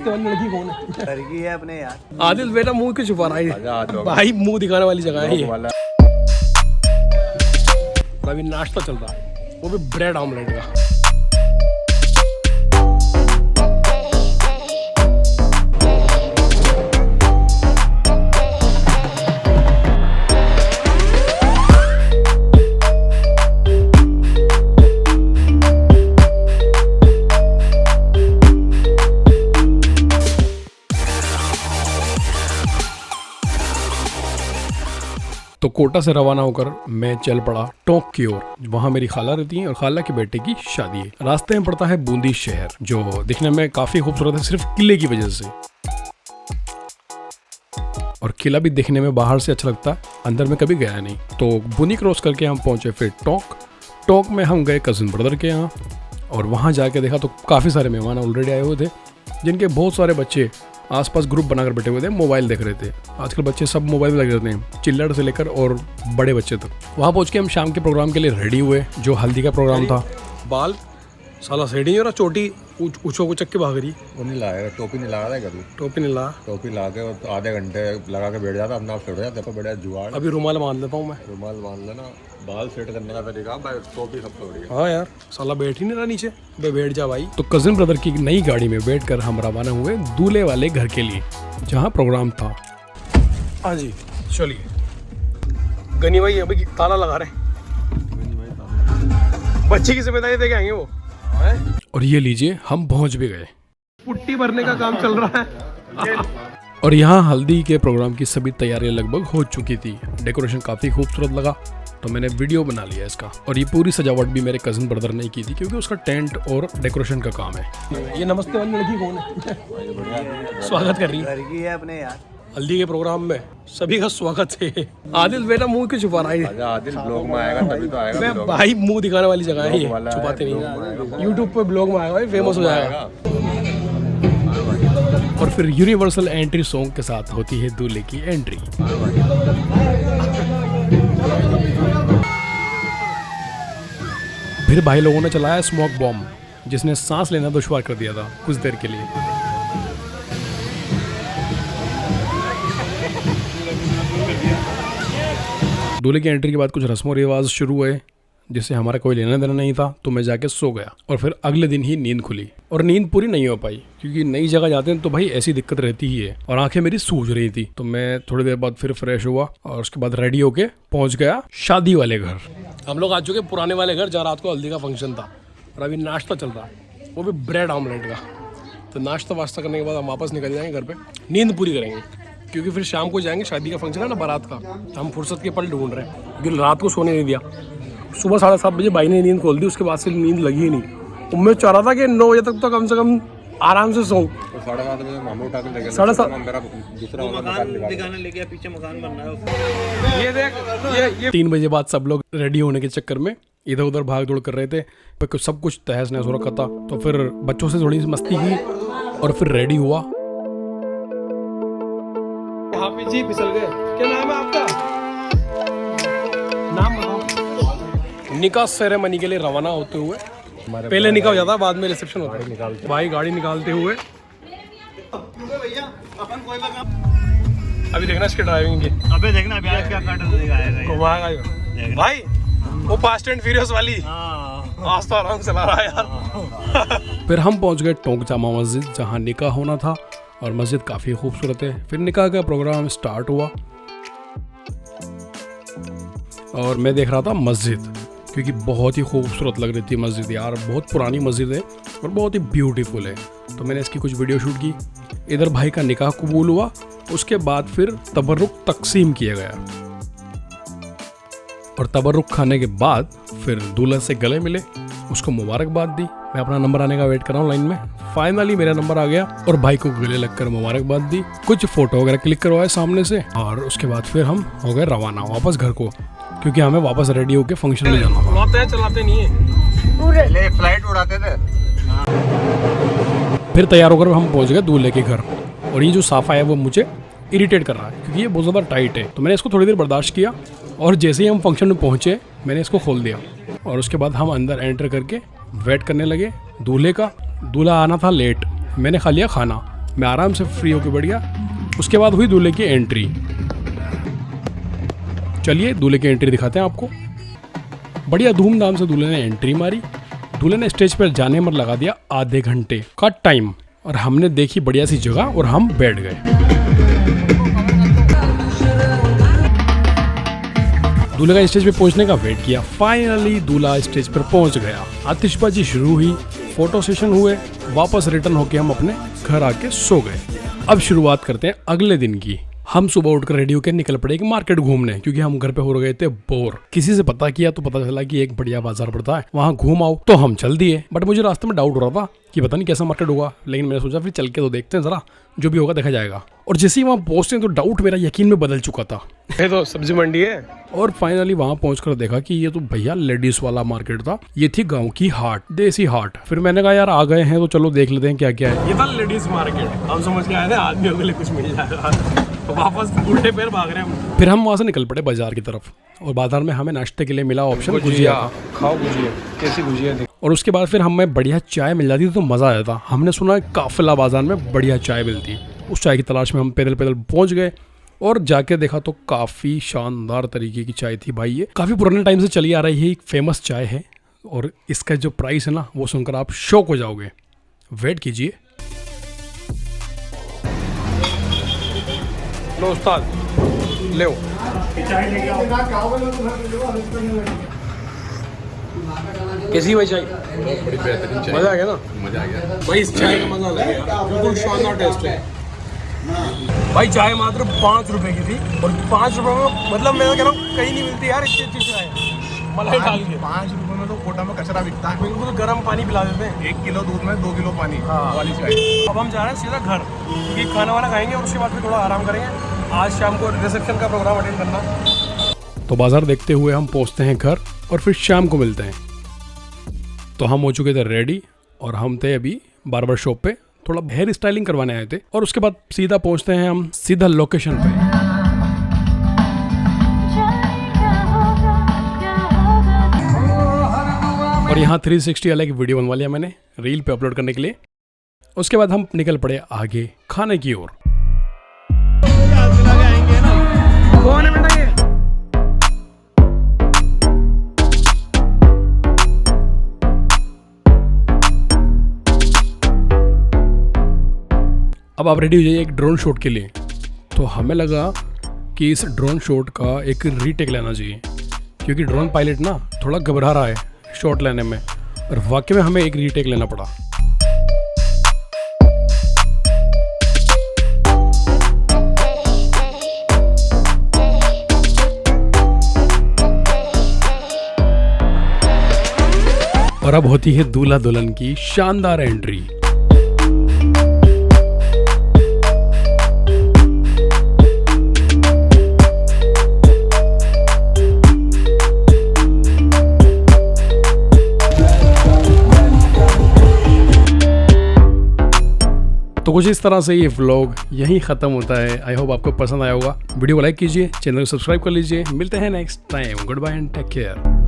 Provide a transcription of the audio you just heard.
नमस्ते वाली लड़की कौन है? लड़की है अपने यार। आदिल बेटा मुंह क्यों छुपा रहा है भाई? मुंह दिखाने वाली जगह है ये। अभी नाश्ता चल रहा है, वो भी ब्रेड ऑमलेट का। तो कोटा से रवाना होकर मैं चल पड़ा टोंक की ओर। वहाँ मेरी खाला रहती है और खाला के बेटे की शादी है। रास्ते में पड़ता है बूंदी शहर, जो दिखने में काफी खूबसूरत है सिर्फ किले की वजह से। और किला भी दिखने में बाहर से अच्छा लगता है, अंदर में कभी गया नहीं। तो बूंदी क्रॉस करके हम पहुंचे फिर टोंक। टोंक में हम गए कजिन ब्रदर के यहाँ और वहाँ जाके देखा तो काफ़ी सारे मेहमान ऑलरेडी आए हुए थे, जिनके बहुत सारे बच्चे आसपास ग्रुप बनाकर बैठे हुए थे, मोबाइल देख रहे थे। आजकल बच्चे सब मोबाइल में लगे रहते हैं, चिल्लर से लेकर और बड़े बच्चे तक। वहाँ पहुँच के हम शाम के प्रोग्राम के लिए रेडी हुए, जो हल्दी का प्रोग्राम था। बाल साला सेटिंग हो रहा, चोटी ऊँचो को चक्के भाग रही। वो नहीं लाया, टोपी नहीं लगा था कभी। टोपी नहीं ला, टोपी ला के तो आधे घंटे लगा के बैठ जाता, अपना आप सेट हो जाता। बढ़िया जुगाड़। अभी रुमाल बांध लेता हूँ मैं। रुमाल बांध लेना, बाल सेट करने का तरीका भाई, टोपी सबसे बढ़िया। हाँ यार, साला बैठ ही नहीं रहा नीचे, बैठ जा भाई। तो कजिन ब्रदर की नई गाड़ी में बैठकर हम रवाना हुए दूल्हे वाले घर के लिए, जहाँ प्रोग्राम था। हाँ जी चलिए। गनी भाई अभी ताला लगा रहे हैं, बच्चे की जिम्मेदारी दे के आएंगे वो। और ये लीजिए हम पहुंच भी गए। पुट्टी भरने का काम चल रहा है। और यहाँ हल्दी के प्रोग्राम की सभी तैयारियां लगभग हो चुकी थी। डेकोरेशन काफी खूबसूरत लगा, तो मैंने वीडियो बना लिया इसका। और ये पूरी सजावट भी मेरे कजिन ब्रदर ने की थी, क्योंकि उसका टेंट और डेकोरेशन का काम है। ये नमस्ते वाली लड़की कौन है? स्वागत कर रही है। लड़की है अपने यार। हल्दी के प्रोग्राम में सभी का स्वागत है। आदिल बेटा मुंह क्यों छुपा रहा है? आदिल ब्लॉग में आएगा तभी तो आएगा। भाई मुंह दिखाने वाली जगह है ये, छुपाते नहीं। यूट्यूब पे ब्लॉग में आएगा, फेमस हो जाएगा। और फिर यूनिवर्सल एंट्री सॉन्ग के साथ होती है दूल्हे की एंट्री। फिर भाई लोगों ने चलाया स्मोक बॉम्ब, जिसने सांस लेना दुश्वार कर दिया था कुछ देर के लिए। दूल्हे की एंट्री के बाद कुछ रस्मों रिवाज शुरू हुए, जिससे हमारा कोई लेना देना नहीं था, तो मैं जाके सो गया। और फिर अगले दिन ही नींद खुली, और नींद पूरी नहीं हो पाई, क्योंकि नई जगह जाते हैं तो भाई ऐसी दिक्कत रहती ही है। और आंखें मेरी सूज रही थी, तो मैं थोड़ी देर बाद फिर फ्रेश हुआ और उसके बाद रेडी होके पहुंच गया शादी वाले घर। हम लोग आ चुके पुराने वाले घर, जहाँ रात को हल्दी का फंक्शन था। और अभी नाश्ता चल रहा है, वो भी ब्रेड ऑमलेट का। तो नाश्ता वाश्ता करने के बाद हम वापस निकल जाएंगे घर पे, नींद पूरी करेंगे, क्योंकि फिर शाम को जाएंगे। शादी का फंक्शन है ना, बारात का। हम फुर्सत के पल ढूंढ रहे हैं, क्योंकि रात को सोने नहीं दिया। सुबह 7:30 बजे भाई ने नींद खोल दी, उसके बाद से नींद लगी ही नहीं। उम्मीद चाह रहा था कि 9 बजे तक तो कम से कम आराम से सोऊं। 7:30 बजे मामू उठा के ले गया। 7:30 दूसरा मकान दिखाने ले गया, पीछे मकान बन रहा है। ये देख, ये 3 बजे बाद सब लोग रेडी होने के चक्कर में इधर उधर भाग दौड़ कर रहे थे, पर सब कुछ तहस नहस हो रखा था। तो फिर बच्चों से थोड़ी सी मस्ती की और फिर रेडी हुआ। जी फिसल गए। क्या नाम है आपका? नाम बताओ। निकाह सेरेमनी के लिए रवाना होते हुए, पहले निकाह हो जाता है, बाद में रिसेप्शन होता है। भाई गाड़ी निकालते हुए अभी देखना इसकी ड्राइविंग की। अबे देखना अभी आज क्या काट देगा भाई, वो फास्ट एंड फ्यूरियस वाली। आज तो आराम से चला रहा है यार। फिर हम पहुंच गए टोंक जामा मस्जिद, जहां निकाह होना था। और मस्जिद काफ़ी खूबसूरत है। फिर निकाह का प्रोग्राम स्टार्ट हुआ और मैं देख रहा था मस्जिद, क्योंकि बहुत ही खूबसूरत लग रही थी मस्जिद यार। बहुत पुरानी मस्जिद है और बहुत ही ब्यूटीफुल है। तो मैंने इसकी कुछ वीडियो शूट की। इधर भाई का निकाह कबूल हुआ, उसके बाद फिर तबर्रुक तकसीम किया गया। और तबर्रुक खाने के बाद फिर दूल्हा से गले मिले, उसको मुबारकबाद दी। मैं अपना नंबर आने का वेट कर रहा हूँ लाइन में। फाइनली मेरा नंबर आ गया और भाई को गले लगकर मुबारकबाद दी, कुछ फोटो वगैरह क्लिक करवाए सामने से। और उसके बाद फिर हम हो गए रवाना वापस घर को, क्योंकि हमें वापस रेडी होकर फंक्शन में जाना था। उड़ाते हैं चलाते नहीं है, पहले फ्लाइट उड़ाते थे। फिर तैयार होकर हम पहुंच गए दूल्हे के घर। और ये जो साफा है वो मुझे इरिटेट कर रहा है, क्योंकि ये बहुत ज़्यादा टाइट है। तो मैंने इसको थोड़ी देर बर्दाश्त किया, और जैसे ही हम फंक्शन में पहुंचे मैंने इसको खोल दिया। और उसके बाद हम अंदर एंटर करके वेट करने लगे दूल्हे का। दूल्हा आना था लेट, मैंने खा लिया खाना। मैं आराम से फ्री होकर बैठ गया। उसके बाद हुई दूल्हे की एंट्री। चलिए दूल्हे की एंट्री दिखाते हैं आपको। बढ़िया धूमधाम से दूल्हे ने एंट्री मारी। दूल्हे ने स्टेज पर जाने में लगा दिया आधे घंटे का टाइम और हमने देखी बढ़िया सी जगह और हम बैठ गए। दूल्हे का स्टेज पे पहुंचने का वेट किया। फाइनली दूल्हा स्टेज पर पहुंच गया। आतिशबाजी शुरू हुई, फोटो सेशन हुए, वापस रिटर्न होके हम अपने घर आके सो गए। अब शुरुआत करते हैं अगले दिन की। हम सुबह उठकर रेडी होकर निकल पड़े कि मार्केट घूमने, क्योंकि हम घर पे हो गए थे बोर। किसी से पता किया तो पता चला कि एक बढ़िया बाजार पड़ता है, वहां घूम आओ, तो हम चल दिए। बट मुझे रास्ते में डाउट हो रहा था कि पता नहीं कैसा मार्केट होगा, लेकिन मैंने सोचा फिर चल के तो देखते हैं जरा, जो भी होगा देखा जाएगा। और जैसे ही वहाँ पहुंचते हैं तो डाउट मेरा यकीन में बदल चुका था। ये तो सब्जी मंडी है। और फाइनली वहां पहुंचकर देखा कि ये तो भैया लेडीज वाला मार्केट था। ये थी गांव की हाट, देसी हाट। फिर मैंने कहा यार आ गए हैं तो चलो देख लेते हैं क्या क्या है। ये था लेडीज मार्केट। हम समझ के आए थे आदमियों के लिए कुछ मिल जाएगा, तो वापस उल्टे पैर भाग रहे हैं। फिर हम वहां से निकल पड़े बाजार की तरफ और बाजार में हमें नाश्ते के लिए मिला ऑप्शन गुजिया। खाओ गुजिया, कैसी गुजिया थी। और उसके बाद फिर हमें बढ़िया चाय मिल जाती तो मज़ा आया था। हमने सुना काफिला बाजार में बढ़िया चाय मिलती। उस चाय की तलाश में हम पैदल पैदल पहुंच गए और जाके देखा तो काफ़ी शानदार तरीके की चाय थी भाई। ये काफ़ी पुराने टाइम से चली आ रही है, एक फेमस चाय है और इसका जो प्राइस है ना वो सुनकर आप शॉक हो जाओगे। वेट कीजिए। लो उस्ताद, ले कैसी भाई चाय? बड़ी बेहतरीन चाय। मजा आ गया ना? मजा आ गया भाई इस चाय का मजा अलग है यार, बिल्कुल शानदार टेस्ट है भाई। चाय मात्र 5 रुपए की थी और 5 रुपए में मतलब मैं कह रहा हूँ कहीं नहीं मिलती यार इतनी अच्छी चाय मलाई डाल के। 5 रुपए में तो कोटा में कचरा बिकता है। बिल्कुल गर्म पानी पिला देते हैं। 1 किलो दूध में 2 किलो पानी वाली चाय। अब हम जा रहे हैं सीधा घर, क्योंकि खाना वाना खाएंगे और उसके बाद फिर थोड़ा आराम करेंगे। आज शाम को रिसेप्शन का प्रोग्राम अटेंड करना। तो बाजार देखते हुए हम पहुंचते हैं घर और फिर शाम को मिलते हैं। तो हम हो चुके थे रेडी और हम थे अभी बार्बर शॉप पे, थोड़ा हेयर स्टाइलिंग करवाने आए थे। और उसके बाद सीधा पहुंचते हैं हम सीधा लोकेशन पे। और यहाँ 360 अलग वीडियो बनवा लिया मैंने रील पे अपलोड करने के लिए। उसके बाद हम निकल पड़े आगे खाने की ओर। अब आप रेडी हो जाइए एक ड्रोन शॉट के लिए। तो हमें लगा कि इस ड्रोन शॉट का एक रीटेक लेना चाहिए, क्योंकि ड्रोन पायलट ना थोड़ा घबरा रहा है शॉट लेने में, और वाकई में हमें एक रीटेक लेना पड़ा। और अब होती है दूल्हा दुल्हन की शानदार एंट्री। तो कुछ इस तरह से ये व्लॉग यहीं ख़त्म होता है। आई होप आपको पसंद आया होगा। वीडियो को लाइक कीजिए, चैनल को सब्सक्राइब कर लीजिए। मिलते हैं next time. Goodbye and take care.